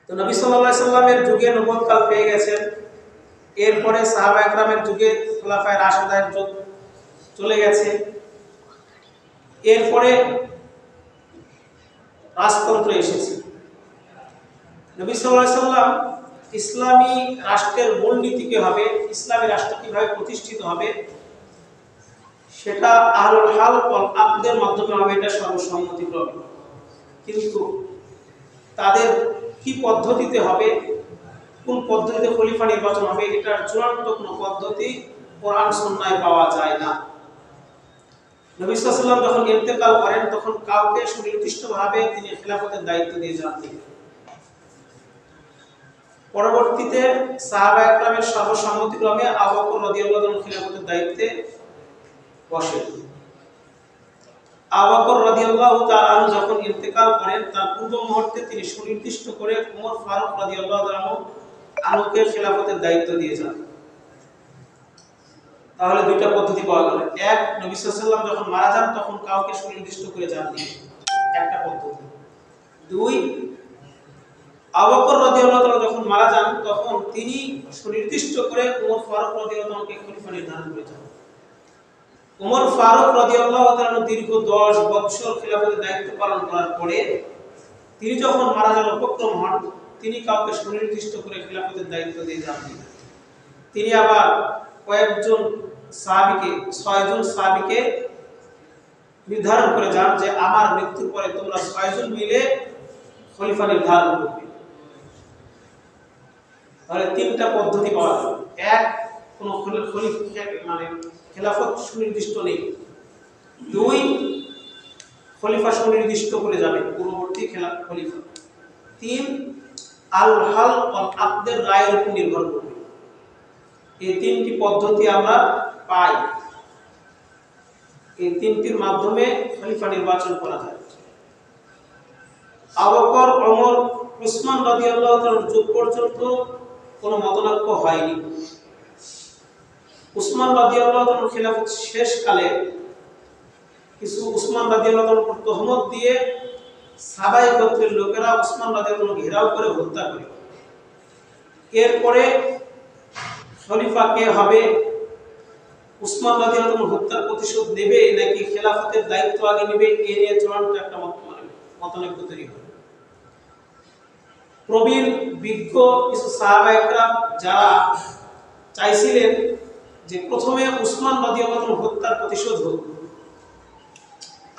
তো নবী সাল্লাল্লাহু আলাইহি সাল্লামের যুগে নবুয়ত কাল পেয়ে গেছেন। এরপরে সাহাবা একরামের যুগে খোলাফায়ে রাশিদার যুগ চলে গেছে। এরপরে রাজতন্ত্র এসেছে। নবী সাল্লাল্লাহু আলাইহি সাল্লাম ইসলামী রাষ্ট্রের মূলনীতি কি হবে, ইসলামী রাষ্ট্র কিভাবে প্রতিষ্ঠিত হবে, সেটা আহলুল হাল ওয়াল আকদের মাধ্যমে হবে, এটা সর্বসম্মতিক্রমে। কিন্তু তাদের কি পদ্ধতিতে হবে, কোন পদ্ধতিতে খলিফা নির্বাচন হবে, এটার চূড়ান্ত কোনো পদ্ধতি কোরআন সুন্নাহয় পাওয়া যায় না। নবী সাল্লাল্লাহু আলাইহি ওয়াসাল্লাম যখন ইন্তেকাল করেন তখন কাউকে সুনির্দিষ্টভাবে তিনি খেলাফতের দায়িত্ব দিয়ে যাননি। পরবর্তীতে সাহাবা একরামের সর্বসম্মতিক্রমে আবু বকর রাদিয়াল্লাহু আনহু খেলাফতের দায়িত্বে বসেন। আবু বকর রাদিয়াল্লাহু তাআলা আনহু যখন ইন্তেকাল করেন তার পূর্ব মুহূর্তে তিনি সুনির্দিষ্ট করে ওমর ফারুক রাদিয়াল্লাহু আনহুকে খেলাফতের দায়িত্ব দিয়ে যান। তাহলে দুইটা পদ্ধতি পাওয়া গেল। এক, নবী সাল্লাল্লাহু আলাইহি ওয়াসাল্লাম যখন মারা যান তখন কাউকে সুনির্দিষ্ট করে যাননি, একটা পদ্ধতি। দুই, আবু বকর রাদিয়াল্লাহু তাআলা যখন মারা যান তখন তিনি সুনির্দিষ্ট করে ওমর ফারুক রাদিয়াল্লাহু তাআলাকে খলিফা নির্ধারণ করে যান। ওমর ফারুক রাদিয়াল্লাহু তাআলা দীর্ঘ 10 বছর খেলাফতের দায়িত্ব পালন করার পরে তিনি যখন মারা যাওয়ার উপক্রম হন তিনি কাউকে সুনির্দিষ্ট করে খেলাফতের দায়িত্ব দিয়ে যাননি। তিনি আবার কয়েকজন সাহাবীকে, 6 জন সাহাবীকে নির্ধারণ করে যান যে আমার মৃত্যুর পরে তোমরা 6 জন মিলে খলিফা নির্ধারণ করবে। তাহলে তিনটা পদ্ধতি পাওয়া গেল। এক, কোন খলিফা মানে খেলাফত সুনির্দিষ্ট নেই। দুই, খলিফা সুনির্দিষ্ট করে যাবে পূর্ববর্তী খলিফা। তিন, আল হাল ওয়াল আকদের রায়ের উপর নির্ভর করবে। এই তিনটি পদ্ধতি আমরা পাই, এই তিনটির মাধ্যমে খলিফা নির্বাচন করা যায়। আবু বকর, ওমর, উসমান রাদিয়াল্লাহু তাআলার যুগ পর্যন্ত কোনো মতনৈক্য হয়নি। উসমান রাদিয়াল্লাহু তাআলার খেলাফত শেষকালে কিছু উসমান রাদিয়াল্লাহু তাআলার উপর তহমত দিয়ে সাহাবায়ে গোত্রের লোকেরা উসমান রাদিয়াল্লাহু তাআলাকে ঘেরাও করে হত্যা করে। এরপরে খলিফা কে হবে, উসমান রাদিয়াল্লাহু তাআলা হত্যার প্রতিশোধ নেবে নাকি খেলাফতের দায়িত্ব আগে নেবে, এ নিয়ে চূড়ান্ত একটা মতনৈক্য তৈরি হয়। প্রবীণ বিজ্ঞ কিছু সাহাবা একরাম যারা চাইছিলেন যে প্রথমে উসমান রাদিয়াল্লাহু তাআলা হত্যার প্রতিশোধ হোক,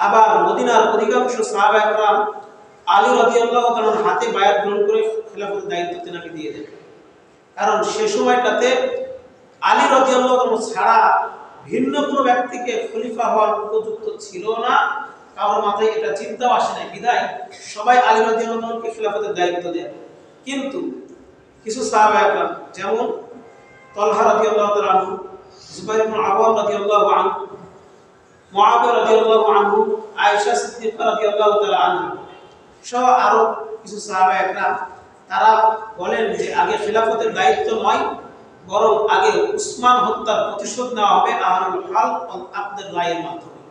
আবার মদিনার অধিকাংশ সাহাবা একরাম আলী রাদিয়াল্লাহু তাআলার হাতে বায়াত গ্রহণ করে খেলাফতের দায়িত্ব তেনাকে দিয়ে দেন। কারণ সে সময়টাতে আলী রাদিয়াল্লাহু তাআলা ছাড়া ভিন্ন কোনো ব্যক্তিকে খলিফা হওয়ার উপযুক্ত ছিল না, কারোর মাথায় এটা চিন্তাও আসে না, বিধায় সবাই আলী রাদিয়াল্লাহু তাআলাকে খেলাফতের দায়িত্ব দেন। কিন্তু কিছু সাহাবা একরাম যেমন তালহা রাদিয়াল্লাহু তাআলা আনহু, জুবাইর ইবনে আওয়াম রাদিয়াল্লাহু আনহু, মুআবিয়া রাদিয়াল্লাহু আনহু, আয়েশা সিদ্দিকা রাদিয়াল্লাহু তাআলা আনহা সহ আরো কিছু সাহাবা একরাম তারা বলেন যে আগে খেলাফতের দায়িত্ব নয়, বরং আগে উসমান হত্যার প্রতিশোধ নেওয়া হবে আহলুল হাল ওয়াল আকদের রায়ের মাধ্যমে,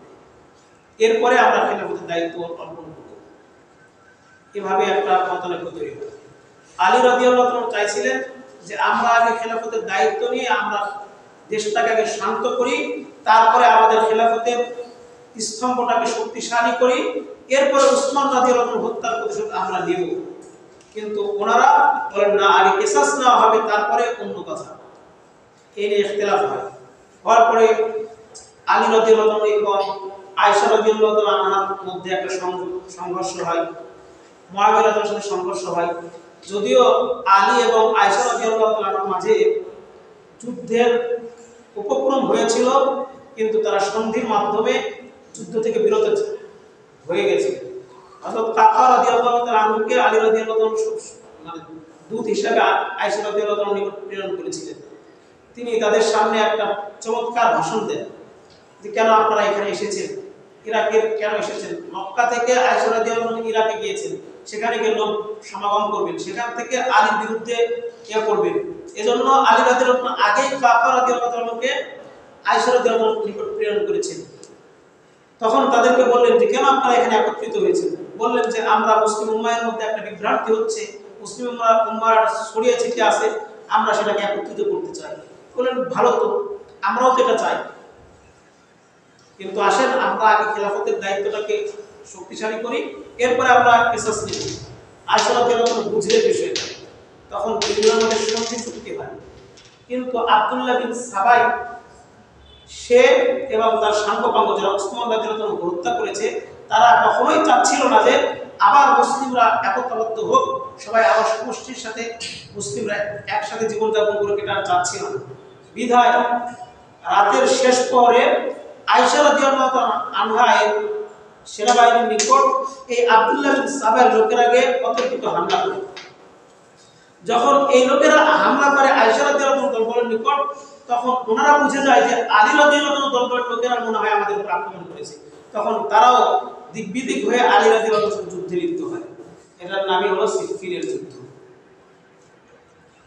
এরপরে আমরা খেলাফতের দায়িত্ব অর্পণ করব। এভাবে একটা মতনৈক্য তৈরি হয়। আলী রাদিয়াল্লাহু তাআলা চাইছিলেন যে আমরা আগে খেলাফতের দায়িত্ব নিয়ে আমরা দেশটাকে আগে শান্ত করি, তারপরে আমাদের খেলাফতের স্তম্ভটাকে শক্তিশালী করি, এরপরে উসমান রাদিয়াল্লাহু তাআলা হত্যার প্রতিশোধ আমরা নেব। কিন্তু ওনারা বলেন না, আগে কিসাস নেওয়া হবে তারপরে অন্য কথা। এই নিয়ে ইখতিলাফ হয়। হওয়ার পরে আলী রাদিয়াল্লাহু তাআলা এবং আয়েশা রাদিয়াল্লাহু তাআলা আনহার মধ্যে একটা সংঘর্ষ হয়, মুআবিয়া রাদিয়াল্লাহু তাআলার সাথে সংঘর্ষ হয়। যদিও আলী এবং আয়েশা রাদিয়াল্লাহু তাআলার মাঝে যুদ্ধের উপক্রম হয়েছিল, কিন্তু তারা সন্ধির মাধ্যমে যুদ্ধ থেকে বিরত হয়ে গেছে। অর্থাৎ কাকা রাদিয়াল্লাহু তাআলা আনহুকে আলী রাদিয়াল্লাহু তাআলা মানে দূত হিসেবে আয়েশা রাদিয়াল্লাহু তাআলা নিকট প্রেরণ করেছিলেন। তিনি তাদের সামনে একটা চমৎকার ভাষণ দেন যে কেন আপনারা এখানে এসেছেন, ইরাকের কেন এসেছেন, মক্কা থেকে আয়েশা রাদিয়াল্লাহু তাআলা ইরাকে গিয়েছেন, সেখানে গিয়ে লোক সমাগম করবেন, সেখান থেকে আলীর বিরুদ্ধে ইয়া করবেন। এজন্য আলী রাদিয়াল্লাহু তাআলা আগেই কাকা রাদিয়াল্লাহু তাআলাকে আয়েশা রাদিয়াল্লাহু তাআলা নিকট প্রেরণ করেছেন। তখন তাদেরকে বললেন যে কেন আপনারা এখানে একত্রিত হয়েছেন, বললেন যে আমরা মুসলিম উম্মাহের মধ্যে একটা বিভ্রান্তি হচ্ছে, মুসলিম উম্মার ছড়িয়ে ছিটিয়ে আছে, আমরা সেটাকে একত্রিত করতে চাই। বললেন ভালো তো, আমরাও তো এটা চাই, কিন্তু আসেন আমরা আগে খেলাফতের দায়িত্বটাকে শক্তিশালী করি, এরপরে আমরা কেসাস নিব। আয়েশা রাদিয়াল্লাহু আনহা বুঝলেন বিষয়টা, তখন দুজনের মধ্যে সন্ধি চুক্তি হয়। কিন্তু আব্দুল্লাহ বিন সাবাই সে এবং তার সাঙ্গপাঙ্গ যারা ওসমান রাদিয়াল্লাহু আনহু হত্যা করেছে, তারা কখনোই চাচ্ছিল না যে আবার মুসলিমরা একতাবদ্ধ হোক, সবাই আবার সমষ্টির সাথে মুসলিমরা একসাথে জীবনযাপন করুক, এটা চাচ্ছিল না। বিধায় রাতের শেষ পরে আয়েশা রাদিয়াল্লাহু আনহা এর সেনাবাহিনীর নিকট এই আব্দুল্লাহ বিন সাবাইয়ের লোকেরাকে অতর্কিত হামলা করে। যখন এই লোকেরা হামলা করে আয়েশা রাদিয়াল্লাহু আনহা দলবলের নিকট, তখন ওনারা বুঝে যায় যে আলী রাদিয়াল্লাহু আনহু দলবলের লোকেরা মনে হয় আমাদের উপর আক্রমণ করেছে। তখন তারাও দিকবিদিক হয়ে আলী রাদিয়াল্লাহু আনহুর যুদ্ধে লিপ্ত হয়। এটার নামই হলো সিফফিনের যুদ্ধ।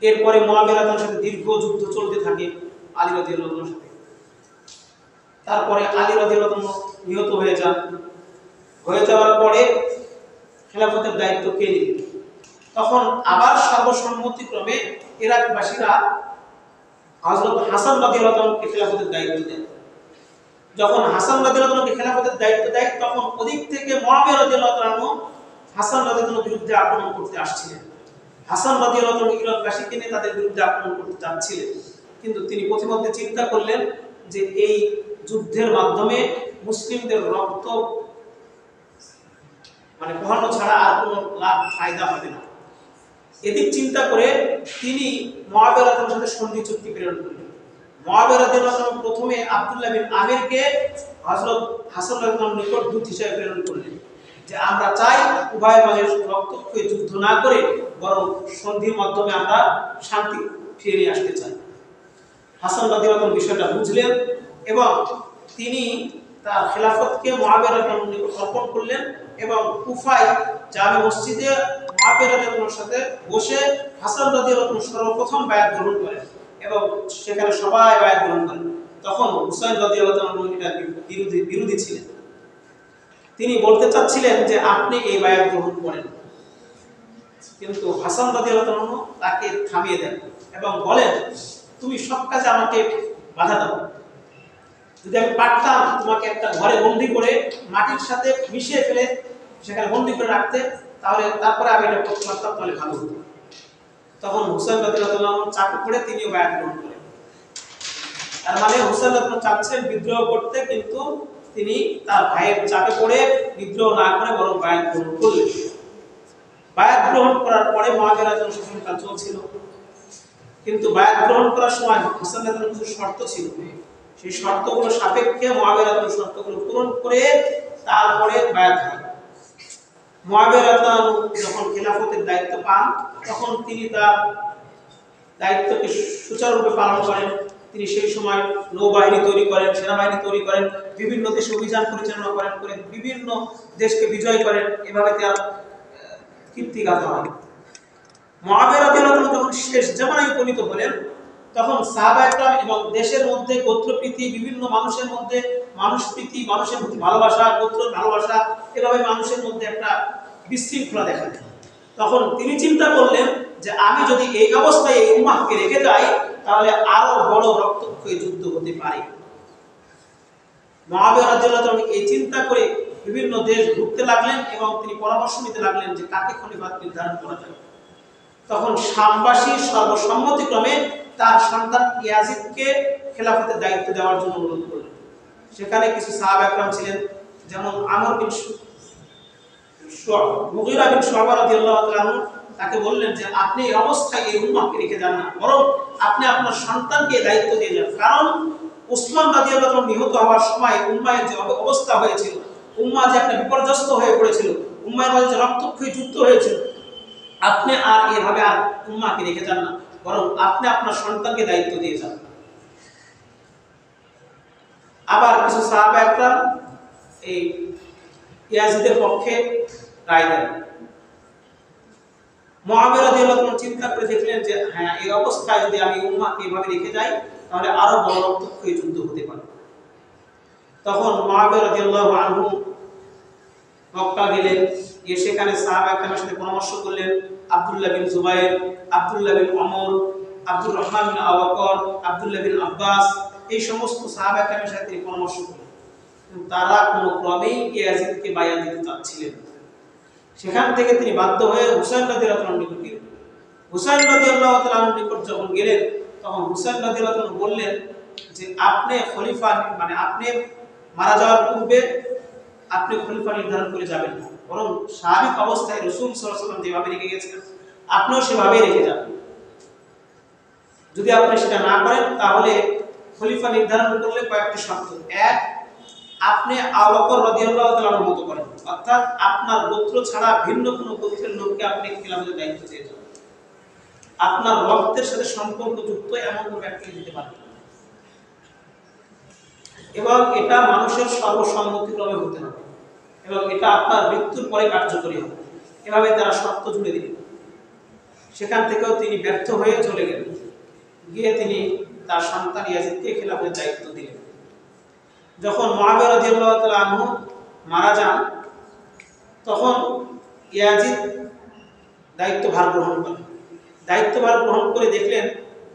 এরপরে মুআবিয়া রাদিয়াল্লাহু আনহুর সাথে দীর্ঘ যুদ্ধ চলতে থাকে আলী রাদিয়াল্লাহু আনহুর সাথে। তারপরে আলী রাদিয়াল্লাহু আনহু নিহত হয়ে যান। হয়ে যাওয়ার পরে খেলাফতের দায়িত্ব কে নিবে? তখন আবার সর্বসম্মতিক্রমে ইরাকবাসীরা হযরত হাসান রাদিয়াল্লাহু আনহুকে খেলাফতের দায়িত্ব দেন। যখন হাসান রাদিয়াল্লাহু আনহুকে খেলাফতের দায়িত্ব দেয়, তখন ওদিক থেকে মুআবিয়া রাদিয়াল্লাহু আনহু হাসান রাদিয়াল্লাহু আনহুর বিরুদ্ধে আক্রমণ করতে আসছিলেন। হাসান রাদিয়াল্লাহু আনহু ইরাকবাসীকে নিয়ে তাদের বিরুদ্ধে আক্রমণ করতে যাচ্ছিলেন, কিন্তু তিনি প্রতিমধ্যে চিন্তা করলেন যে এই যুদ্ধের মাধ্যমে মুসলিমদের রক্ত পোহানো ছাড়া আর কোনো লাভ ফায়দা হবে না। এদিক চিন্তা করে তিনি মুআবিয়া রাদিয়াল্লাহু আনহুর সাথে সন্ধি চুক্তি প্রেরণ করলেন। মুআবিয়া রাদিয়াল্লাহু আনহু প্রথমে আব্দুল্লাহ বিন আমিরকে হযরত হাসান রাদিয়াল্লাহু আনহুর নিকট দূত হিসেবে প্রেরণ করলেন যে আমরা চাই উভয়ের মাঝে রক্তক্ষয়ী যুদ্ধ না করে বরং সন্ধির মাধ্যমে আমরা শান্তি ফিরিয়ে আসতে চাই। হাসান রাদিয়াল্লাহু আনহু বিষয়টা বুঝলেন এবং তিনি তার খেলাফতকে মুআবিয়া রাদিয়াল্লাহু আনহুর নিকট অর্পণ করলেন এবং কুফায় জামে মসজিদে মুআবিয়া রাদিয়াল্লাহু আনহুর সাথে বসে হাসান রাদিয়াল্লাহু আনহু সর্বপ্রথম বায়াত গ্রহণ করেন এবং সেখানে সবাই বায়াত গ্রহণ করেন। তখন হুসাইন রাদিয়াল্লাহু আনহু এটার বিরোধী ছিলেন। তিনি বলতে চাচ্ছিলেন যে আপনি এই বায়াত গ্রহণ করেন, কিন্তু হাসান রাদিয়াল্লাহু আনহু তাকে থামিয়ে দেন এবং বলেন তুমি সব কাজে আমাকে বাধা দাও। যদি আমি পারতাম তোমাকে একটা ঘরে বন্দী করে মাটির সাথে মিশিয়ে ফেলে সেখানে বন্দী করে রাখতে, তাহলে তারপরে আমি এটা করতে পারতাম, তাহলে ভালো হতো। তখন হুসাইন রাদিয়াল্লাহু আনহু চাপে পড়ে তিনিও বায়াত গ্রহণ করেন। তার মানে হুসাইন রাদিয়াল্লাহু আনহু চাচ্ছেন বিদ্রোহ করতে, কিন্তু তিনি তার ভাইয়ের চাপে পড়ে বিদ্রোহ না করে বরং বায়াত গ্রহণ করলেন। বায়াত গ্রহণ করার পরে মুআবিয়া রাদিয়াল্লাহু আনহু শাসনকাল চলছিল, কিন্তু বায়াত গ্রহণ করার সময় হাসান রাদিয়াল্লাহু আনহুর শর্ত ছিল। সেই শর্তগুলো সাপেক্ষে মুআবিয়া রাদিয়াল্লাহু আনহু শর্তগুলো পূরণ করে তারপরে বায়াত হয়। মুআবিয়া রাদিয়াল্লাহু আনহু যখন খেলাফতের দায়িত্ব পান, তখন তিনি তার দায়িত্বকে সুচারুরূপে পালন করেন। তিনি সেই সময় নৌবাহিনী তৈরি করেন, সেনাবাহিনী তৈরি করেন, বিভিন্ন দেশে অভিযান পরিচালনা করেন, বিভিন্ন দেশকে বিজয় করেন। এভাবে তার কীর্তি গাথা হয়। মুআবিয়া রাদিয়াল্লাহু আনহু যখন শেষ জামানায় উপনীত হলেন, তখন সাহাবায়ে কেরাম এবং দেশের মধ্যে গোত্রপ্রীতি, বিভিন্ন মানুষের মধ্যে মানুষপ্রীতি, মানুষের প্রতি ভালোবাসা, গোত্র ভালোবাসা, এভাবে মানুষের মধ্যে একটা বিশৃঙ্খলা দেখা দেয়। তখন তিনি চিন্তা করলেন যে আমি যদি এই অবস্থায় এই উম্মাহকে রেখে যাই, তাহলে আরো বড় রক্তক্ষয়ী যুদ্ধ হতে পারে। মুআবিয়া রাদিয়াল্লাহু আনহু এই চিন্তা করে বিভিন্ন দেশ ঘুরতে লাগলেন এবং তিনি পরামর্শ নিতে লাগলেন যে কাকে খলিফা নির্ধারণ করা যায়। তখন শামবাসী সর্বসম্মতিক্রমে তার সন্তান ইয়াজিদকে খেলাফতের দায়িত্ব দেওয়ার জন্য অনুরোধ করলেন। সেখানে কিছু সাহাবা একরাম ছিলেন, যেমন আমর বিন মুগীরা বিন শুআবা রাদিয়াল্লাহু তাআলা আনহু, তাকে বললেন যে আপনি এই অবস্থায় এই উম্মাহকে রেখে যান না, বরং আপনি আপনার সন্তানকে দায়িত্ব দিয়ে যান। কারণ উসমান রাদিয়াল্লাহু আনহু নিহত হওয়ার সময় উম্মাহের যে অবস্থা হয়েছিল, উম্মাহ যে একটা বিপর্যস্ত হয়ে পড়েছিল, উম্মাহের মাঝে রক্তক্ষয়ী যুদ্ধ হয়েছিল, আপনি আর এভাবে আর উম্মাহকে রেখে যান না, বরং আপনি আপনার সন্তানকে দায়িত্ব দিয়ে যান। আবার কিছু সাহাবা একরাম এই ইয়াজিদের পক্ষে রায় দেন। মুআবিয়া রাদিয়াল্লাহু আনহু চিন্তা করে দেখলেন যে হ্যাঁ, এই অবস্থায় যদি আমি উম্মাহকে এভাবে রেখে যাই, তাহলে আরো বড় রক্তক্ষয়ী যুদ্ধ হতে পারে। তখন মুআবিয়া রাদিয়াল্লাহু আনহু মক্কা গেলেন, গিয়ে সেখানে সাহাবা একরামের সাথে পরামর্শ করলেন। আব্দুল্লাহ বিন জুবাইর, আব্দুল্লাহ বিন ওমর, আব্দুর রহমান বিন আবু বকর, আব্দুল্লাহ বিন আব্বাস, এই সমস্ত সাহাবা একরামের সাথে তিনি পরামর্শ করলেন। তারা কোনো ক্রমেই ইয়াজিদকে বায়াত দিতে চাচ্ছিলেন। সেখান থেকে তিনি বাধ্য হয়ে হুসাইন রাদিয়াল্লাহু আনহুর নিকট গেলেন। হুসাইন রাদিয়াল্লাহু আনহুর নিকট যখন গেলেন, তখন হুসাইন রাদিয়াল্লাহু আনহু বললেন যে আপনি খলিফা, মানে আপনি মারা যাওয়ার পূর্বে আপনি খলিফা নির্ধারণ করে যাবেন না, বরং স্বাভাবিক অবস্থায় রাসূল সাল্লাল্লাহু আলাইহি ওয়াসাল্লাম যেভাবে রেখে গেছেন আপনিও সেভাবেই রেখে যাবেন। যদি আপনি সেটা না করেন তাহলে খলিফা নির্ধারণ করলে কয়েকটি শর্ত। এক, আপনি আবু বকর রাদিয়াল্লাহু তাআলার মতো করেন, অর্থাৎ আপনার গোত্র ছাড়া ভিন্ন কোনো গোত্রের লোককে আপনি খিলাফতের দায়িত্ব দিয়ে দেন। আপনার রক্তের সাথে সম্পর্কযুক্ত এমন কোনো ব্যক্তিকে দিতে পারবেন না, এবং এটা মানুষের সর্বসম্মতিক্রমে হতে হবে, এবং এটা আপনার মৃত্যুর পরে কার্যকরী হবে। এভাবে তারা শর্ত জুড়ে দিলেন। সেখান থেকেও তিনি ব্যর্থ হয়ে চলে গেলেন। গিয়ে তিনি তার সন্তান ইয়াজিদকে খিলাফতের দায়িত্ব দিলেন। যখন মুআবিয়া রাদিয়াল্লাহু তাআলা আনহু মারা যান, তখন ইয়াজিদ দায়িত্বভার গ্রহণ করেন। দায়িত্বভার গ্রহণ করে দেখলেন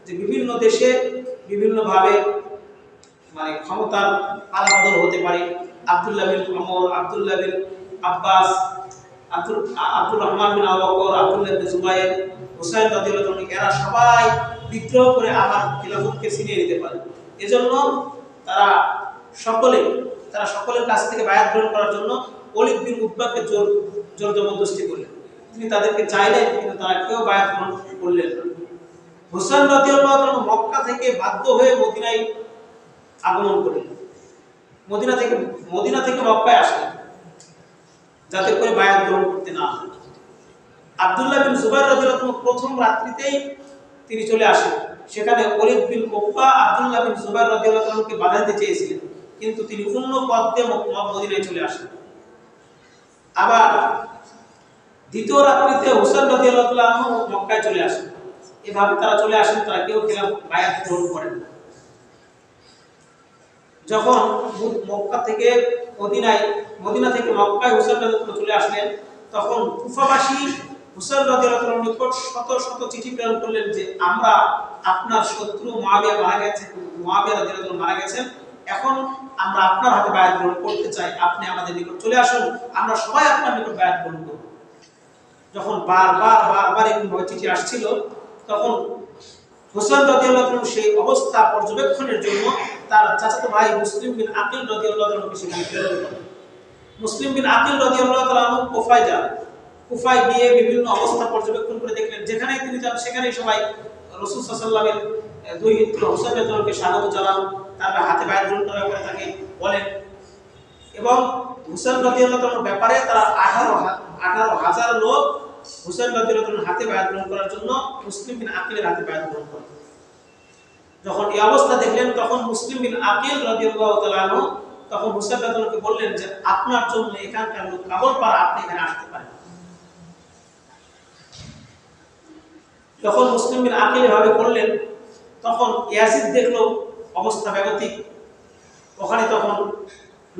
যে বিভিন্ন দেশে বিভিন্নভাবে মানে ক্ষমতার পালাবদল হতে পারে। আব্দুল্লাহ বিন ওমর, আব্দুল্লাহ বিন আব্বাস, আব্দুর রহমান বিন আবু বকর, আব্দুল্লাহ বিন জুবাইর, হুসাইন রাদিয়াল্লাহু আনহু, এরা সবাই বিদ্রোহ করে আমার খিলাফতকে ছিনিয়ে নিতে পারে। এজন্য তারা সকলের কাছ থেকে বায়াত গ্রহণ করার জন্য ওলীদ বিন উতবাকে জোর জবরদস্তি করলেন। তিনি তাদেরকে চাইলেন, কিন্তু তারা কেউ বায়াত গ্রহণ করলেন না। হুসাইন রাদিয়াল্লাহু আনহু মক্কা থেকে বাধ্য হয়ে মদিনায় আগমন করলেন। মদিনা থেকে মক্কায় আসলেন যাতে করে বায়াত গ্রহণ করতে না হয়। আব্দুল্লাহ বিন জুবাইর রাদিয়াল্লাহু আনহু প্রথম রাত্রিতেই তিনি চলে আসেন। সেখানে ওলীদ বিন উতবা আব্দুল্লাহ বিন জুবাইর রাদিয়াল্লাহু আনহুকে বাধা দিতে চেয়েছিলেন, কিন্তু তিনি অন্য পথ দিয়ে মদিনায় চলে আসেন। আবার দ্বিতীয় রাত্রিতে হুসাইন রাদিয়াল্লাহু আনহু মক্কায় চলে আসেন। এভাবে তারা চলে আসেন, তারা কেউ বায়াত গ্রহণ করেন না। যখন মক্কা থেকে মদিনা থেকে মক্কায় হুসাইন রাদিয়াল্লাহু আনহু চলে আসলেন, তখন কুফাবাসী হুসাইন রাদিয়াল্লাহু আনহুর নিকট শত শত চিঠি প্রেরণ করলেন যে আমরা আপনার শত্রু মুআবিয়া রাদিয়াল্লাহু আনহু মারা গেছেন, এখন আমরা আপনার হাতে বায়াত গ্রহণ করতে চাই, আপনি আমাদের নিকট চলে আসুন, আমরা সবাই আপনার নিকট বায়াত গ্রহণ করব। যখন বারবার এরকম চিঠি আসছিল, তখন হুসাইন রাদিয়াল্লাহু আনহু সেই অবস্থা পর্যবেক্ষণের জন্য তার চাচাতো ভাই মুসলিম বিন আকিল রাদিয়াল্লাহু আনহুকে সেখানে প্রেরণ করেন। মুসলিম বিন আকিল রাদিয়াল্লাহু আনহু কুফায় যান। কুফায় গিয়ে বিভিন্ন অবস্থা পর্যবেক্ষণ করে দেখলেন যেখানেই তিনি যান সেখানেই সবাই রাসূল সাল্লাল্লাহু আলাইহি ওয়াসাল্লামের দুই হিত হুসাইন রাদিয়াল্লাহু আনহুকে স্বাগত জানান, তার হাতে বায়াত গ্রহণ করার ব্যাপারে তাকে বলেন, এবং হুসাইন রাদিয়াল্লাহু আনহুর ব্যাপারে তারা 18,000 লোক হুসাইন রাদিয়াল্লাহু আনহুর হাতে বায়াত গ্রহণ করার জন্য মুসলিম বিন আকিলের হাতে বায়াত গ্রহণ করেন। যখন এই অবস্থা দেখলেন, তখন মুসলিম বিন আকিল রাদিয়াল্লাহু তাআলা আনহু তখন হুসাইন রাদিয়াল্লাহু আনহুকে বললেন যে আপনার জন্য এখানকার লোক পাগল পারা, আপনি এখানে আসতে পারেন। যখন মুসলিম বিন আকিল এভাবে বললেন, তখন ইয়াজিদ দেখলো অবস্থা বেগতিক। ওখানে তখন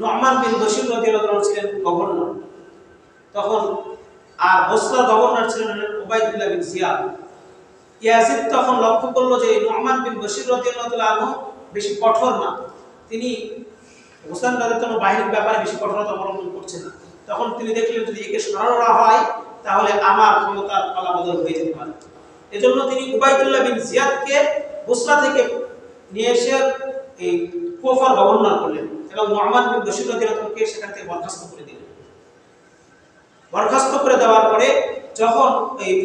নু'মান বিন বশীর রাদিয়াল্লাহু আনহু ছিলেন গভর্নর, তখন আর বসরার গভর্নর ছিলেন উবাইদুল্লাহ বিন জিয়াদ। ইয়াজিদ তখন লক্ষ্য করলো যে নু'মান বিন বশীর রাদিয়াল্লাহু আনহু বেশি কঠোর না, তিনি হুসাইন রাদিয়াল্লাহু আনহু বাহিনীর ব্যাপারে বেশি কঠোরতা অবলম্বন করছেন না। তখন তিনি দেখলেন যদি একে সরানো হয় তাহলে আমার ক্ষমতার পালাবদল হয়ে যেতে পারে। এজন্য তিনি উবাইদুল্লাহ বিন জিয়াদকে বসরা থেকে নিয়ে এসে এই কুফার গভর্নর করলেন, এবং নু'মান বিন বশীর রাদিয়াল্লাহু আনহুকে সেখান থেকে বরখাস্ত করে দিলেন। বরখাস্ত করে দেওয়ার পরে যখন এই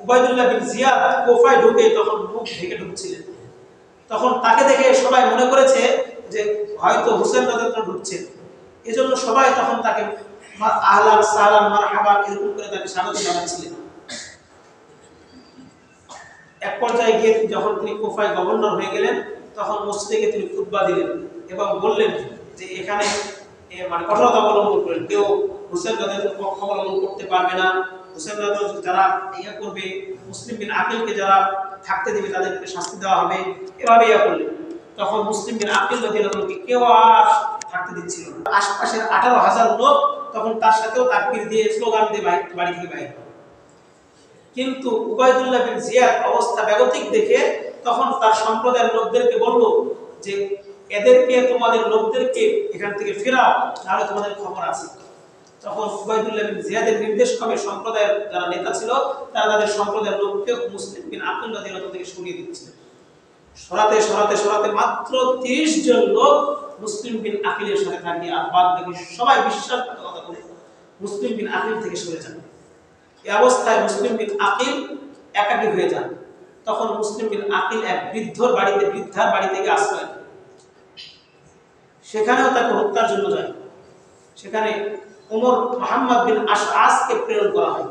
উবাইদুল্লাহ বিন জিয়াদ কুফায় ঢুকে, তখন মুখ ঢেকে ঢুকছিলেন, তখন তাকে দেখে সবাই মনে করেছে যে হয়তো হুসাইন রাদিয়াল্লাহু আনহু ঢুকছেন। এজন্য সবাই তখন তাকে আহলান সালাম মারহাবা এরকম করে তাকে স্বাগত জানাচ্ছিলেন। এক পর্যায়ে গিয়ে যখন তিনি কুফায় গভর্নর হয়ে গেলেন, তখন মসজিদে তিনি খুতবা দিলেন এবং বললেন যে এখানে মানে কঠোরতা অবলম্বন করেন, কেউ হুসাইন রাদিয়াল্লাহু আনহুর পক্ষ অবলম্বন করতে পারবে না। হুসাইন রাদিয়াল্লাহু আনহু যারা ইয়া করবে, মুসলিম বিন আকিলকে যারা থাকতে দেবে তাদেরকে শাস্তি দেওয়া হবে, এভাবে ইয়া করলেন। তখন মুসলিম বিন আকিল রাদিয়াল্লাহু আনহুকে কেউ আর থাকতে দিচ্ছিল না। আশপাশের 18,000 লোক তখন তার সাথেও তাকবীর দিয়ে স্লোগান দিয়ে বাড়ি থেকে বাইরে। কিন্তু উবাইদুল্লাহ বিন জিয়াদ অবস্থা বেগতিক দেখে তখন তার সম্প্রদায়ের লোকদেরকে বলল যে এদেরকে তোমাদের লোকদেরকে এখান থেকে ফেরাও, তাহলে তোমাদের খবর আছে। তখন উবাইদুল্লাহ বিন জিয়াদের নির্দেশ ক্রমে সম্প্রদায়ের যারা নেতা ছিল তারা তাদের সম্প্রদায়ের লোককে মুসলিম বিন আকিল রাদিয়াল্লাহু থেকে সরিয়ে দিচ্ছিলেন। সরাতে সরাতে সরাতে মাত্র 30 জন লোক মুসলিম বিন আকিলের সাথে থাকে, আর বাদ বাকি সবাই বিশ্বাসঘাতকতা করে মুসলিম বিন আকিল থেকে সরে যান। এই অবস্থায় মুসলিম বিন আকিল একাকী হয়ে যান। তখন মুসলিম বিন আকিল এক বৃদ্ধার বাড়িতে গিয়ে আশ্রয় নেন। সেখানেও তাকে হত্যার জন্য যায়। সেখানে ওমর মুহাম্মদ বিন আশআসকে প্রেরণ করা হয়।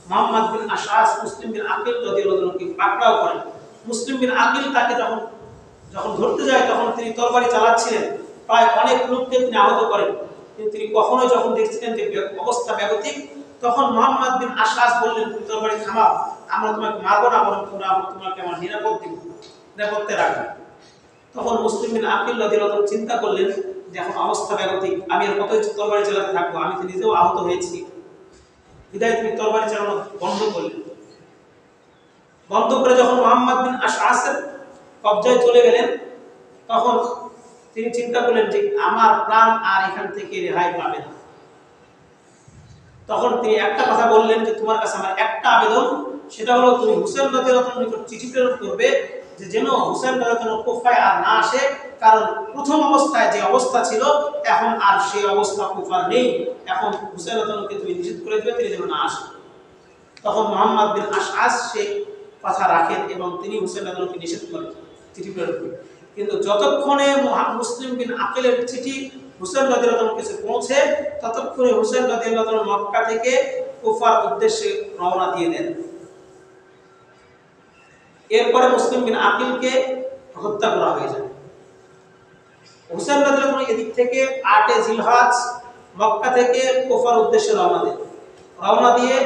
মুহাম্মদ বিন আশআস মুসলিম বিন আকিল রাদিয়াল্লাহু আনহুকে পাকড়াও করেন। মুসলিম বিন আকিল তাকে যখন ধরতে যায় তখন তিনি তরবারি চালাচ্ছিলেন, প্রায় অনেক লোককে তিনি আহত করেন। কিন্তু তিনি কখনোই যখন দেখছিলেন যে অবস্থা বেগতিক, তখন মুহাম্মদ বিন আশআস বললেন, তুমি তরবারি থামাও, আমরা তোমাকে মারবো না, বরং তোমাকে আমার নিরাপত্তে রাখবো। তখন মুসলিম বিন আকিল রাদিয়াল্লাহু আনহু চিন্তা করলেন যে এখন অবস্থা বেগতিক, আমি আর কতই তরবারি চালাতে থাকবো, আমি তো নিজেও আহত হয়েছি। বিদায় তিনি তরবারি চালানো বন্ধ করলেন। বন্ধ করে যখন মুহাম্মদ বিন আশআসের কবজায় চলে গেলেন, তখন তিনি চিন্তা করলেন যে আমার প্রাণ আর এখান থেকে রেহাই পাবে না। তখন তিনি একটা কথা বললেন যে তোমার কাছে আমার একটা আবেদন, সেটা হলো তুমি হুসাইন রাদিয়াল্লাহু আনহুর নিকট চিঠি প্রেরণ করবে যে যেন হুসাইন রাদিয়াল্লাহু আনহু কুফায় আর না আসে, কারণ প্রথম অবস্থায় যে অবস্থা ছিল এখন আর সেই অবস্থা কুফার নেই। এখন হুসাইন রাদিয়াল্লাহু আনহুকে তুমি নিষেধ করে দেবে, তিনি যেন না আসে। তখন মুহাম্মদ বিন আশআস সেই কথা রাখেন এবং তিনি হুসাইন রাদিয়াল্লাহু আনহুকে নিষেধ করেন, চিঠি প্রেরণ করেন। কিন্তু যতক্ষণে মুসলিম বিন আকিলের চিঠি হুসাইন রাদিয়াল্লাহু আনহুর কাছে পৌঁছে, ততক্ষণে হুসাইন রাদিয়াল্লাহু আনহু মক্কা থেকে কুফার উদ্দেশ্যে রওনা দিয়ে দেন। এরপরে মুসলিম বিন আকিলকে হত্যা করা হয়ে যায়। হুসাইন রাদিয়াল্লাহু আনহু এদিক থেকে 8 জিলহজ মক্কা থেকে কুফার উদ্দেশ্যে রওনা দিয়ে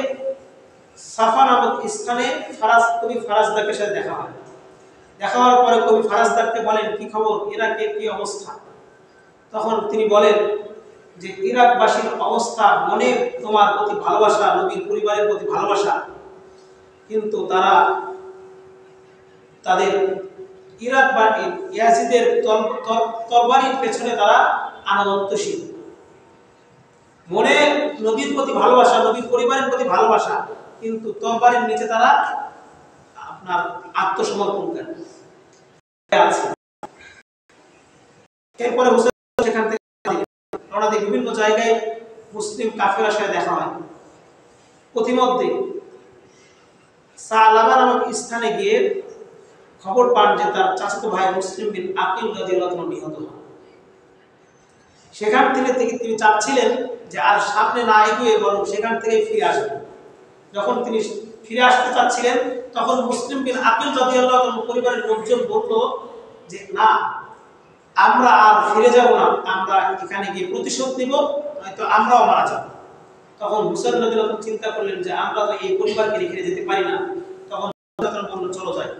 সাফা নামক স্থানে কবি ফারাজদাকের সাথে দেখা হয়। দেখা হওয়ার পরে কবি ফারাজদাকে বলেন, কি খবর, ইরাকের কি অবস্থা? তখন তিনি বলেন যে ইরাকবাসীর অবস্থা, মনে তোমার প্রতি ভালোবাসা, নবীর পরিবারের প্রতি ভালোবাসা, কিন্তু তারা তাদের ইরাক বা ইয়াজিদের তরবারির পেছনে তারা আনুগত্যশীল। মনে নবীর প্রতি ভালোবাসা, নবীর পরিবারের প্রতি ভালোবাসা, কিন্তু তরবারির নিচে তারা আপনার আত্মসমর্পণ করে আছে। এরপরে হুসাইন সেখান থেকে রওনা দিয়ে বিভিন্ন জায়গায় মুসলিম কাফেলার সাথে দেখা হয়। প্রতিমধ্যে সালাবা নামক স্থানে গিয়ে খবর পান যে তার চাচাতো ভাই মুসলিম বিন আকিল রাদিয়াল্লাহু আনহু নিহত হন। সেখান থেকে তিনি চাচ্ছিলেন যে আর সামনে না এগিয়ে বরং সেখান থেকে ফিরে আসবেন। যখন তিনি ফিরে আসতে চাচ্ছিলেন, তখন মুসলিম বিন আকিল রাদিয়াল্লাহু আনহু পরিবারের লোকজন বলল যে না, আমরা আর ফিরে যাব না, আমরা এখানে গিয়ে প্রতিশোধ নিব, হয়তো আমরাও মারা যাব। তখন হুসাইন রাদিয়াল্লাহু আনহু চিন্তা করলেন যে আমরা তো এই পরিবারকে রেখে যেতে পারি না। তখন বলল চলো যাই।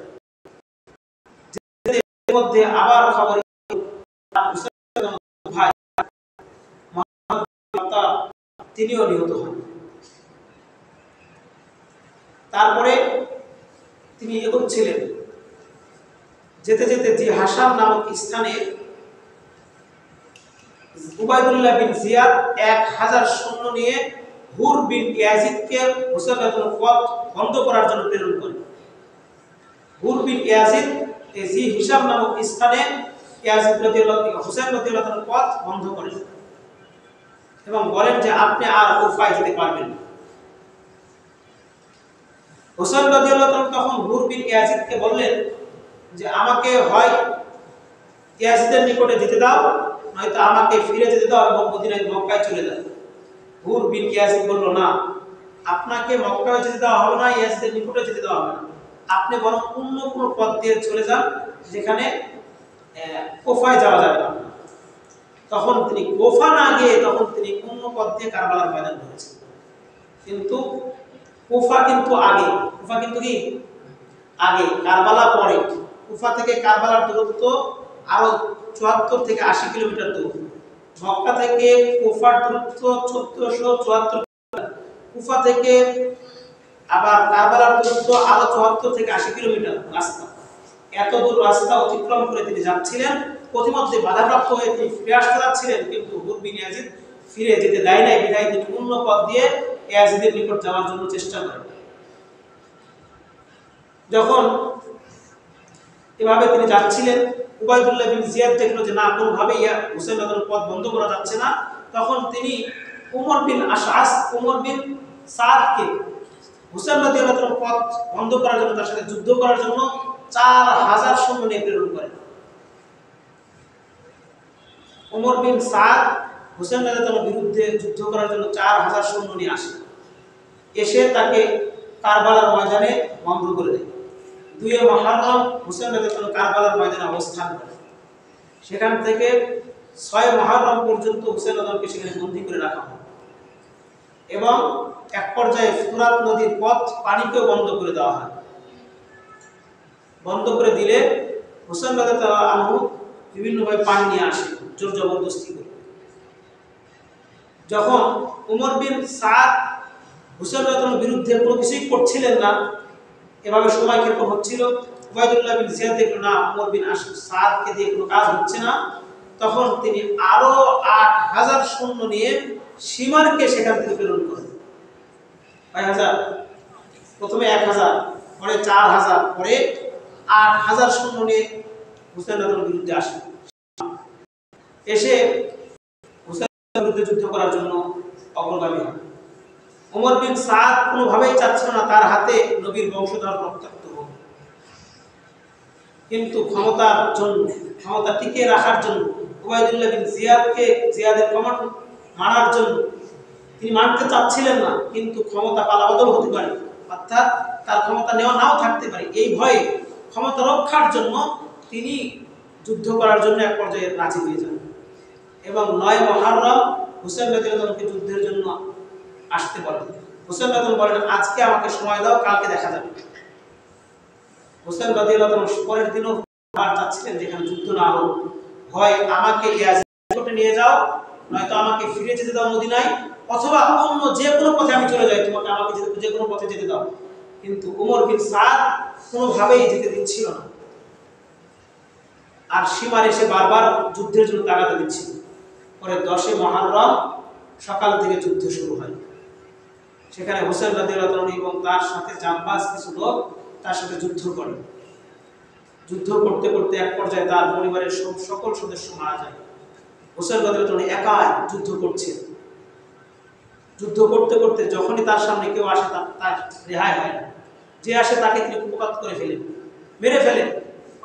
এর মধ্যে আবার খবর ভাই তিনিও নিহত হন। তারপরে তিনি এগোচ্ছিলেন, যেতে যেতে জি হাসান নামক স্থানে উবাইদুল্লাহ বিন জিয়াদ 1000 সৈন্য নিয়ে হুর বিন ইয়াজিদকে হুসাইন রাদিয়াল্লাহু আনহু পথ বন্ধ করার জন্য প্রেরণ করেন। হুর বিন ইয়াজিদ এই জি হিসাম নামক স্থানে ইয়াজিদ রাদিয়াল্লাহু আনহু হুসাইন রাদিয়াল্লাহু আনহু পথ বন্ধ করেন এবং বলেন যে আপনি আর কুফায় যেতে পারবেন না। হুসাইন রাদিয়াল্লাহু আনহু তখন হুর বিন ইয়াজিদকে বললেন যে আমাকে হয় ইয়াজিদের নিকটে যেতে দাও, নয়তো আমাকে ফিরে যেতে দাও এবং মদিনায় মক্কায় চলে যাও। হুর বিন ইয়াজিদ বলল, না, আপনাকে মক্কায় যেতে দেওয়া হবে না, ইয়াজিদের নিকটে যেতে দেওয়া হবে না, আপনি বরং অন্য কোনো পথ দিয়ে চলে যান যেখানে কুফায় যাওয়া যাবে না। তখন তিনি কুফা না গিয়ে তখন তিনি অন্য পথ দিয়ে কারবালার ময়দান ধরেছেন। কিন্তু কুফা কিন্তু আগে, কুফা কিন্তু কি আগে, কারবালা পরে। কুফা থেকে কারবালার দূরত্ব আরো 74 থেকে 80 কিলোমিটার দূর। মক্কা থেকে কুফার দূরত্ব 1474, কুফা থেকে আবার কারবালার দূরত্ব আরো 74 থেকে 80 কিলোমিটার রাস্তা। এত দূর রাস্তা অতিক্রম করে তিনি যাচ্ছিলেন, প্রতিমধ্যে বাধাপ্রাপ্ত হয়ে তিনি ফিরে আসতে যাচ্ছিলেন, কিন্তু হুর বিন ইয়াজিদ ফিরে যেতে দেয় নাই, বিধায় তিনি অন্য পথ দিয়ে ইয়াজিদের নিকট যাওয়ার জন্য চেষ্টা করেন। যখন এভাবে তিনি যাচ্ছিলেন, উবাইদুল্লাহ বিন জিয়াদ দেখলো যে না, কোনোভাবেই হুসাইন রাদিয়াল্লাহু পথ বন্ধ করা যাচ্ছে না। তখন তিনি উমর বিন আশআস, উমর বিন সাদকে হুসাইন রাদিয়াল্লাহু পথ বন্ধ করার জন্য, তার সাথে যুদ্ধ করার জন্য 4000 সৈন্য নিয়ে প্রেরণ করেন। উমর বিন সাদ হুসাইন রাদিয়াল্লাহুর বিরুদ্ধে যুদ্ধ করার জন্য 4000 সৈন্য নিয়ে আসে, এসে তাকে কারবালার ময়দানে বন্ধ করে দেয়। 2 মুহররম হুসাইন রাদিয়াল্লাহু কারবালার ময়দানে অবস্থান করে। সেখান থেকে 6 মুহররম পর্যন্ত হুসাইন রাদিয়াল্লাহুকে সেখানে বন্দী করে রাখা হয় এবং এক পর্যায়ে ফুরাত নদীর পথ পানিকেও বন্ধ করে দেওয়া হয়। বন্ধ করে দিলে হুসাইন রাদিয়াল্লাহু আনহু বিভিন্নভাবে পানি নিয়ে আসে জোর জবরদস্তি করে। যখন উমর বিন সাদ হুসাইন রাদিয়াল্লাহুর বিরুদ্ধে কোনো কিছুই করছিলেন না, এভাবে সময় ক্ষেপণ হচ্ছিল, উবাইদুল্লাহ বিন জিয়াদ দেখল না উমর বিন সাদকে দিয়ে কোনো কাজ হচ্ছে না, তখন তিনি আরো 8000 সৈন্য নিয়ে সীমারকে সেখান থেকে প্রেরণ করেন। 5000, প্রথমে 1000, পরে 4000, পরে 8000 সৈন্য নিয়ে হুসাইন রাদিয়াল্লাহুর বিরুদ্ধে আসে। এসে হুসাইনের বিরুদ্ধে যুদ্ধ করার জন্য অগ্রগামী হয়। উমর বিন সাদ কোনোভাবেই চাচ্ছিল না তার হাতে নবীর বংশধর রক্তাক্ত হোক, কিন্তু ক্ষমতার জন্য, ক্ষমতা টিকিয়ে রাখার জন্য, উবাইদুল্লাহ বিন জিয়াদের কমান্ড মানার জন্য তিনি মানতে চাচ্ছিলেন না, কিন্তু ক্ষমতা পালাবদল হতে পারে, অর্থাৎ তার ক্ষমতা নাও থাকতে পারে, এই ভয়ে ক্ষমতা রক্ষার জন্য তিনি যুদ্ধ করার জন্য এক পর্যায়ে রাজি হয়ে যান এবং 9 মুহররম হুসাইন রাদিয়াল্লাহুকে যুদ্ধের জন্য আসতে বলেন। হুসাইন রাদিয়াল্লাহু বলেন আজকে আমাকে সময় দাও, কালকে দেখা যাবে। হুসাইন রাদিয়াল্লাহু পরের দিনও আবার চাচ্ছিলেন যেখানে যুদ্ধ না হোক, হয় আমাকে ইয়াজিদে নিয়ে যাও, নয়তো আমাকে ফিরে যেতে দাও মদিনায়, অথবা অন্য যে কোনো পথে আমি চলে যাই, তোমাকে আমাকে যে কোনো পথে যেতে দাও। কিন্তু উমর বিন সাদ কোনোভাবেই যেতে দিচ্ছিল না, আর সীমার এসে বারবার যুদ্ধের জন্য তাগাদা দিচ্ছিল। পরে 10 মুহররম সকাল থেকে যুদ্ধ শুরু হয়। সেখানে হুসাইন রাদিয়াল্লাহু আনহু এবং তার সাথে জামবাজ কিছু লোক তার সাথে যুদ্ধ করে। যুদ্ধ করতে করতে এক পর্যায়ে তার পরিবারের সকল সদস্য মারা যায়। হুসাইন রাদিয়াল্লাহু আনহু একাই যুদ্ধ করছেন। যুদ্ধ করতে করতে যখনই তার সামনে কেউ আসে তার রেহাই হয় না, যে আসে তাকে তিনি কুপাত করে ফেলেন, মেরে ফেলেন।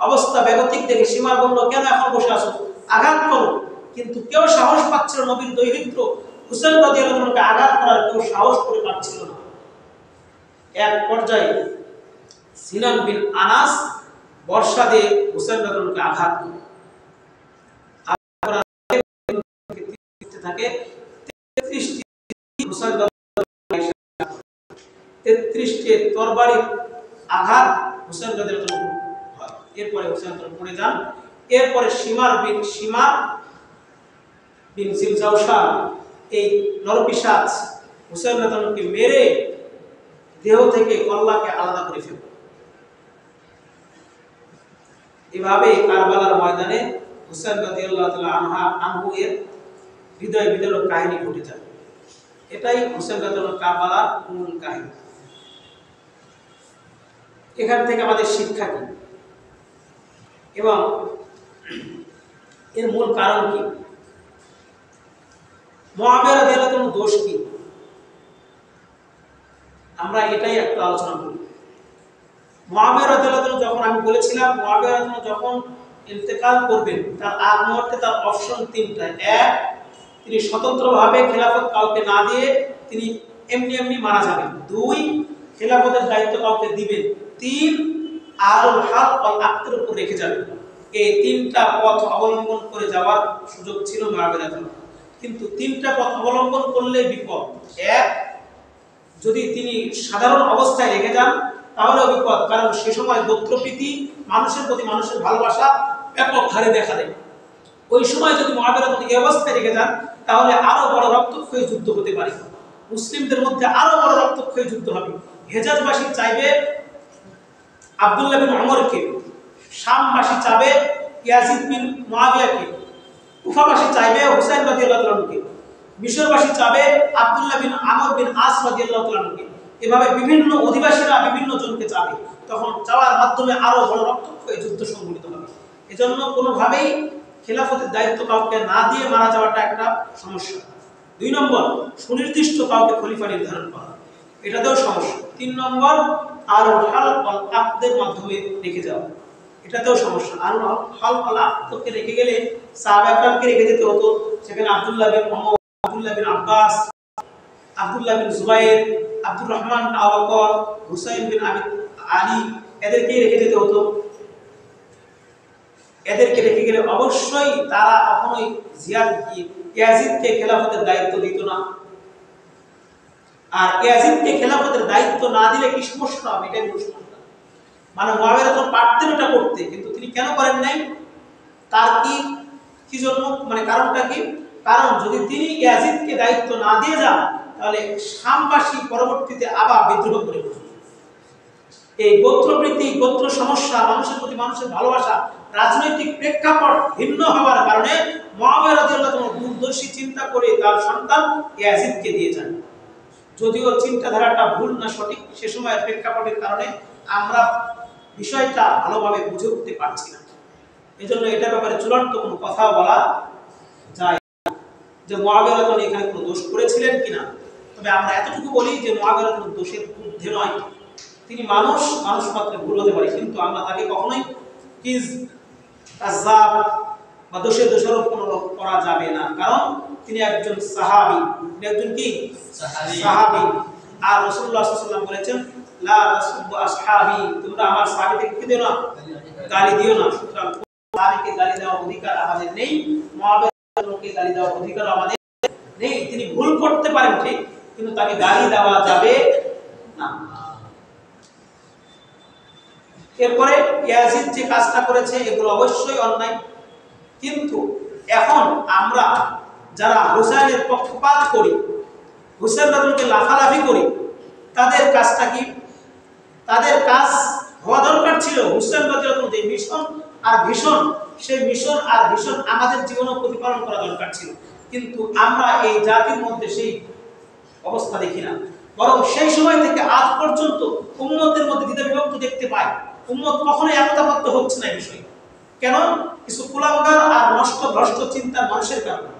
অবস্থা বেগতিক দেখে সীমার বলল, কেন এখন বসে আছো, আঘাত করো। কিন্তু কেউ সাহস পাচ্ছিল না, নবীর দৈহিত্র হুসাইন রাদিয়াল্লাহু আনহুকে আঘাত করার কেউ সাহস করে পাচ্ছিল না। এক পর্যায়ে সিনান বিন আনাস বর্ষা দিয়ে হুসাইন রাদিয়াল্লাহু আনহুকে আঘাত করে থাকে। 33টি তরবারির আঘাত হুসাইন রাদিয়াল্লাহু আনহু হয়। এরপরে হুসাইন রাদিয়াল্লাহু পড়ে যান। এরপরে সীমা বিন জিলজাওশা এই নরপিশাচ হুসাইন রাদিয়াল্লাহু আনহুকে মেরে দেহ থেকে কল্লাকে আলাদা করে ফেলে। এভাবে কারবালার ময়দানে হুসাইন রাদিয়াল্লাহু তাআলা আনহু এর হৃদয় বিদারক কাহিনী ঘটে যায়। এটাই হুসাইন রাদিয়াল্লাহু কারবালার মূল কাহিনী। এখান থেকে আমাদের শিক্ষা কি এবং এর মূল কারণ কি, মুআবিয়া রাদিয়াল্লাহু আনহু দোষ কি, আমরা এটাই একটু আলোচনা করি। মুআবিয়া রাদিয়াল্লাহু আনহু যখন, আমি বলেছিলাম মুআবিয়া রাদিয়াল্লাহু আনহু যখন ইন্তেকাল করবেন তার আগ মুহূর্তে তার অপশন 3টা। 1, তিনি স্বতন্ত্রভাবে খেলাফত কাউকে না দিয়ে তিনি এমনি মারা যাবেন। 2, খেলাফতের দায়িত্ব কাউকে দিবেন। 3, আলুল হক ওয়াল আকদের উপর রেখে যাবেন। এই 3টা পথ অবলম্বন করে যাওয়ার সুযোগ ছিল মুআবিয়া রাদিয়াল্লাহু আনহু, কিন্তু 3টা পথ অবলম্বন করলে বিপদ। 1, যদি তিনি সাধারণ অবস্থায় রেখে যান তাহলেও বিপদ, কারণ সে সময় গোত্রপ্রীতি, মানুষের প্রতি মানুষের ভালোবাসা ব্যাপক হারে দেখা দেয়। ওই সময় যদি মুআবিয়া এই অবস্থায় রেখে যান তাহলে আরো বড় রক্তক্ষয়ী যুদ্ধ হতে পারে, মুসলিমদের মধ্যে আরো বড় রক্তক্ষয়ী যুদ্ধ হবে। হেজাজবাসী চাইবে আব্দুল্লাহ বিন ওমরকে, শামবাসী চাইবে ইয়াজিদ বিন মুআবিয়াকে, কুফাবাসী চাইবে হুসাইন রাদিয়াল্লাহু তাআলা আনহুকে, মিশরবাসী চাইবে আব্দুল্লাহ বিন আমর বিন আস রাদিয়াল্লাহু তাআলা আনহুকে। এভাবে বিভিন্ন অধিবাসীরা বিভিন্ন জনকে চাবে, তখন চাওয়ার মাধ্যমে আরো বড় রক্তক্ষয়ী যুদ্ধ সংঘটিত হবে। এজন্য কোনোভাবেই খেলাফতের দায়িত্ব কাউকে না দিয়ে মারা যাওয়াটা একটা সমস্যা। 2 নম্বর, সুনির্দিষ্ট কাউকে খলিফা নির্ধারণ করা, এটাতেও সমস্যা। 3 নম্বর, আর হাল ওয়াল আকদের মাধ্যমে রেখে যাওয়া, এটাতেও সমস্যা। আর হাল ওয়াল আকদকে রেখে গেলে সাহাবা একরামকে রেখে যেতে হতো, সেখানে আব্দুল্লাহ বিন ওমর, আব্দুল্লাহ বিন আব্বাস, আব্দুল্লাহ বিন জুবাইর, আব্দুর রহমান বিন আবু বকর, হুসাইন বিন আলী, এদেরকে রেখে যেতে হতো। এদেরকে রেখে গেলে অবশ্যই তারা কখনোই ইয়াজিদকে খেলাফতের দায়িত্ব দিত না। আর ইয়াজিদকে খেলাফতের দায়িত্ব না দিলে কি সমস্যা হবে, এটাই প্রশ্ন। মানে মুআবিয়া তো পারতেন এটা করতে, কিন্তু তিনি কেন করেন নাই? তার কি জন্য, মানে কারণটা কি? কারণ যদি তিনি ইয়াজিদকে দায়িত্ব না দিয়ে যান তাহলে শামবাসী পরবর্তীতে আবার বিদ্রোহ করে বসবে। এই গোত্রপ্রীতি, গোত্র সমস্যা, মানুষের প্রতি মানুষের ভালোবাসা, রাজনৈতিক প্রেক্ষাপট ভিন্ন হওয়ার কারণে মুআবিয়া রাদিয়াল্লাহু তাআলা দূরদর্শী চিন্তা করে তার সন্তান ইয়াজিদকে দিয়ে যান। যদিও চিন্তাধারাটা ভুল না সঠিক, সে সময়ের প্রেক্ষাপটের কারণে আমরা বিষয়টা ভালোভাবে বুঝে উঠতে পারছি না। এজন্য এটার ব্যাপারে চূড়ান্ত কোনো কথা বলা যায় যে মুআবিয়া রাদিয়াল্লাহু তাআলা এখানে কোনো দোষ করেছিলেন কিনা। তবে আমরা এতটুকু বলি যে মুআবিয়া রাদিয়াল্লাহু তাআলা দোষের ঊর্ধ্বে নয়, তিনি মানুষ মাত্র ভুল হতে পারে, কিন্তু আমরা তাকে কখনোই কাযাব বা দোষারোপ করা যাবে না, কারণ তিনি একজন সাহাবী। তিনি একজন কি? সাহাবী। আর রাসূলুল্লাহ সাল্লাল্লাহু আলাইহি ওয়াসাল্লাম বলেছেন, লা তাসুব্বু আসহাবী, তোমরা আমার সাহাবীদেরকে কি দিও না, গালি দিও না। সুতরাং সাহাবীকে গালি দেওয়ার অধিকার আমাদের নেই, মুআবিয়াকে গালি দেওয়ার অধিকার আমাদের নেই। তিনি ভুল করতে পারেন ঠিক, কিন্তু তাকে গালি দেওয়া যাবে না। এরপরে ইয়াজিদ যে কাজটা করেছে এগুলো অবশ্যই অন্যায়, কিন্তু এখন আমরা যারা হুসাইনের পক্ষপাত করি, হুসাইন রাদিয়াল্লাহু লাফালাফি করি, তাদের কাজটা কি? তাদের কাজ হওয়া দরকার ছিল হুসাইন রাদিয়াল্লাহু যে মিশন আর ভিশন, সেই মিশন আর ভিশন আমাদের জীবনে প্রতিপালন করা দরকার ছিল, কিন্তু আমরা এই জাতির মধ্যে সেই অবস্থা দেখি না। বরং সেই সময় থেকে আজ পর্যন্ত উম্মতের মধ্যে দ্বিধা বিভক্ত দেখতে পাই। উম্মত কখনোই একতাবদ্ধ হচ্ছে না এই বিষয়ে। কেন? কিছু কুলাঙ্গার আর নষ্ট ভ্রষ্ট চিন্তার মানুষের কারণে।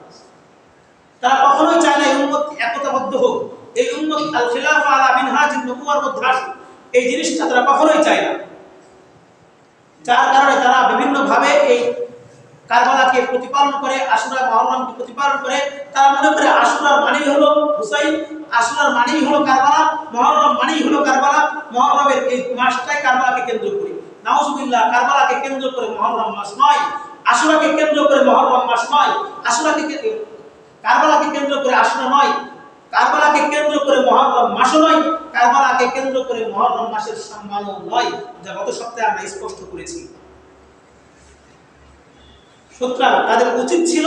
তারা কখনোই চায় না এই উম্মত একতাবদ্ধ হোক, এই উম্মত আল খিলাফা আলা মিনহাজিন নবুওয়ার মধ্যে আসুক, এই জিনিসটা তারা কখনোই চায় না। যার কারণে তারা বিভিন্ন ভাবে এই কারবালাকে প্রতিপালন করে, আশুরা মুহররমকে প্রতিপালন করে। তারা মনে করে আশুরার মানেই হলো হুসাইন, আশুরার মানেই হলো কারবালা, মুহররম মানেই হলো কারবালা, মুহররমের এই মাসটাই কারবালাকে কেন্দ্র করে। নাউজুবিল্লাহ, কারবালাকে কেন্দ্র করে মুহররম মাস নয়, আশুরাকে কেন্দ্র করে মুহররম মাস নয়, কারবালাকে কেন্দ্র করে আশুরা নয়, কারবালাকে কেন্দ্র করে মুহররম মাসও নয়, কারবালাকে কেন্দ্র করে মুহররম মাসের সম্মানও নয়, যা গত সপ্তাহে আমরা স্পষ্ট করেছি। সুতরাং তাদের উচিত ছিল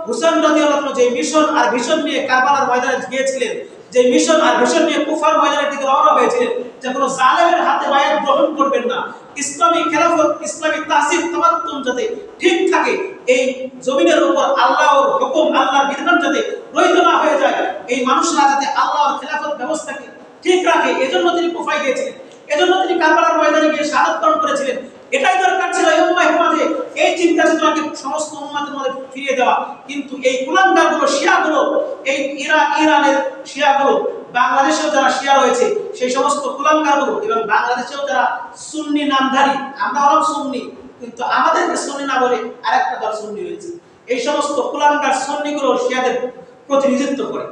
হুসাইন রাদিয়াল্লাহু আনহু যে মিশন আর ভিশন নিয়ে কারবালার ময়দানে গিয়েছিলেন, যে মিশন আর ভিশন নিয়ে কুফার ময়দানের দিকে রওনা হয়েছিলেন, যে কোনো জালেমের হাতে বায়াত গ্রহণ করবেন না, ইসলামী খেলাফত, ইসলামী তাসির তামাত্তুন যাতে ঠিক থাকে, এই জমিনের উপর আল্লাহর হুকুম, আল্লাহর বিধান যাতে রহিত না হয়ে যায়, এই মানুষরা যাতে আল্লাহর খেলাফত ব্যবস্থাকে ঠিক রাখে, এজন্য তিনি কুফায় গিয়েছিলেন, এজন্য তিনি কারবালার ময়দানে গিয়ে শাহাদাত বরণ করেছিলেন। এটাই দরকার ছিল এই উম্মাহের মাঝে, এই চিন্তা চেতনাকে সমস্ত উম্মাতের মধ্যে ফিরিয়ে দেওয়া। কিন্তু এই কুলাঙ্গারগুলো, শিয়াগুলো, এই ইরানের শিয়াগুলো, বাংলাদেশেও যারা শিয়া রয়েছে সেই সমস্ত কুলাঙ্গারগুলো, এবং বাংলাদেশেও যারা সুন্নি নামধারী, আমরা হলাম সুন্নি কিন্তু আমাদেরকে সুন্নি না বলে আরেকটা দল সুন্নি রয়েছে, এই সমস্ত কুলাঙ্গার সুন্নিগুলো শিয়াদের প্রতিনিধিত্ব করে।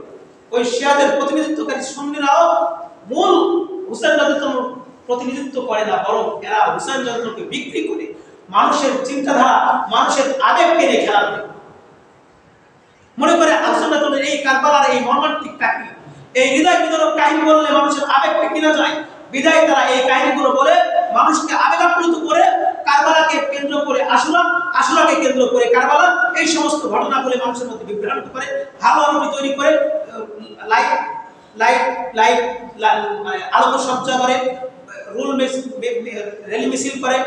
ওই শিয়াদের প্রতিনিধিত্বকারী সুন্নিরাও মূল হুসাইন রাদিয়াল্লাহু প্রতিনিধিত্ব করে না, বরং এরা হুসাইন রাদিয়াল্লাহুকে বিক্রি করে মানুষের চিন্তাধারা, মানুষের আবেগকে নিয়ে খেলা করে। মনে করে হুসাইন রাদিয়াল্লাহু এই কারবালার এই মর্মান্তিক কাহিনী, এই হৃদয় বিদারক কাহিনী বললে মানুষের আবেগকে কিনা যায়, বিদায় তারা এই কাহিনীগুলো বলে মানুষকে আবেগ আপ্লুত করে, কারবালাকে কেন্দ্র করে আশুরাকে কেন্দ্র করে কারবালা এই সমস্ত ঘটনা বলে মানুষের মধ্যে বিভ্রান্ত করে, হালুয়া রুটি তৈরি করে, লাইট লাইট লাইট আলোকসজ্জা করে, রেলি মিছিল করে,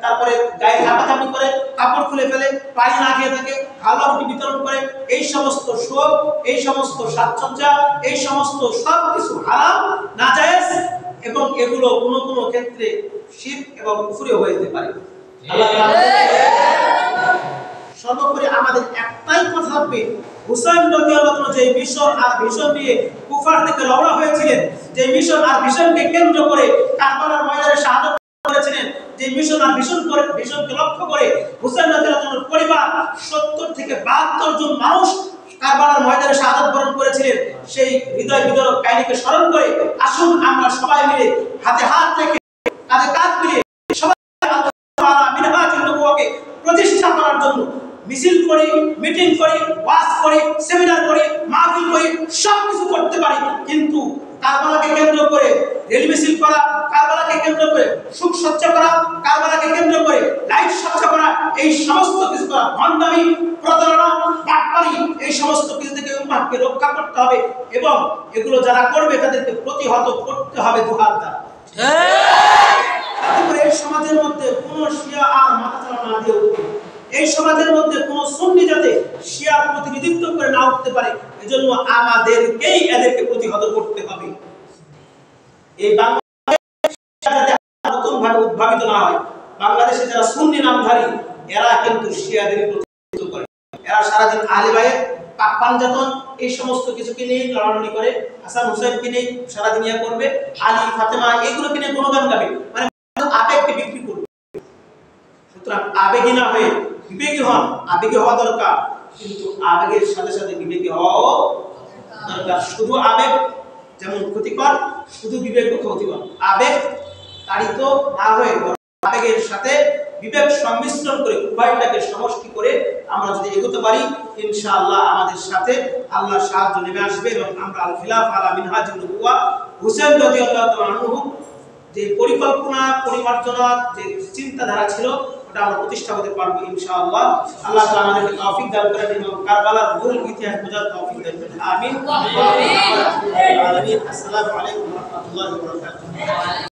তারপরে গায়ে ঝাঁপাঝাঁপি করে, কাপড় খুলে ফেলে, পানি না খেয়ে থাকে, হালুয়া রুটি বিতরণ করে। এই সমস্ত শোক, এই সমস্ত সাজসজ্জা, এই সমস্ত সব কিছু হারাম, নাজায়েজ, এবং এগুলো কোনো কোনো ক্ষেত্রে শিরক এবং কুফরিও হয়ে যেতে পারে। আল্লাহ সর্বোপরি আমাদের একটাই কথা থাকবে, হুসাইন রাদিয়াল্লাহু আনহু যে মিশন আর ভিশন নিয়ে কুফার থেকে রওনা হয়েছিলেন, যে মিশন আর ভিশনকে কেন্দ্র করে কারবালার ময়দানে শাহাদাত করেছিলেন, যে মিশন আর ভিশনকে লক্ষ্য করে হুসাইন রাদিয়াল্লাহু আনহুর পরিবার 70 থেকে 72 জন মানুষ কারবালার ময়দানে শাহাদাত বরণ করেছিলেন, সেই হৃদয় বিদারক কাহিনীকে স্মরণ করে আসুন আমরা সবাই মিলে হাতে হাত রেখে কাঁধে কাঁধ মিলিয়ে সবাই আল্লাহ তাআলা মিনহাজুন নবুওয়াকে প্রতিষ্ঠা করার জন্য মিছিল করি, মিটিং করি, ওয়াজ করি, সেমিনার করি, মাহফিল করি, সব কিছু করতে পারি, কিন্তু কারবালাকে কেন্দ্র করে রেল মিছিল করা, কারবালাকে কেন্দ্র করে সুখ সজ্জা করা, কারবালাকে কেন্দ্র করে লাইট সজ্জা করা, এই সমস্ত কিছু করা ভণ্ডামি, প্রতারণা, বাটপারি, এই সমস্ত কিছু থেকে উম্মাহকে রক্ষা করতে হবে, এবং এগুলো যারা করবে তাদেরকে প্রতিহত করতে হবে দুহাত দ্বারা। এই সমাজের মধ্যে কোন শিয়া আর মাথাচাড়া না দিয়ে উঠবে, এই সমাজের মধ্যে কোন সুন্নি যাতে শিয়ার প্রতিনিধিত্ব করে না উঠতে পারে, এজন্য আমাদেরকেই এদেরকে প্রতিহত করতে হবে। এই বাংলাদেশে যাতে নতুন ভাবে উদ্ভাবিত না হয়, বাংলাদেশে যারা সুন্নি নামধারী এরা কিন্তু শিয়াদের প্রতিনিধিত্ব করে, এরা সারাদিন আহলে বাইত, পাক পাঞ্জাতন, এই সমস্ত কিছুকে নিয়ে লড়ালড়ি করে, হাসান হুসাইনকে নিয়ে সারাদিন ইয়া করবে, আলী ফাতেমা এগুলোকে নিয়ে গুণগান গাবে, মানে আবেগকে বিক্রি করবে। সুতরাং আবেগী না হয়ে বিবেকী হন, আবেগী হওয়া দরকার, কিন্তু আবেগের সাথে সাথে বিবেকী হওয়াও দরকার। শুধু আবেগ যেমন ক্ষতিকর, শুধু বিবেক ক্ষতিকর। আবেগ তাড়িত না হয়ে আবেগের সাথে বিবেক সংমিশ্রণ করে উভয়টাকে সমষ্টি করে আমরা যদি এগোতে পারি, ইনশাআল্লাহ আমাদের সাথে আল্লাহর সাহায্য নেমে আসবে এবং আমরা আল খিলাফ আলা মিনহাজুন নবুওয়া হুসাইন রাদিয়াল্লাহু তাআলা আনহু যে পরিকল্পনা, পরিমার্জনা, যে চিন্তাধারা ছিল ওটা আমরা প্রতিষ্ঠা করতে পারবো ইনশাআল্লাহ। আল্লাহ তাআলা আমাদেরকে তৌফিক দান করেন এবং কারবালার মূল ইতিহাস বোঝার তৌফিক দান করেন। আমিন। আসসালামু আলাইকুম ওয়া রাহমাতুল্লাহি ওয়া বারাকাতুহু।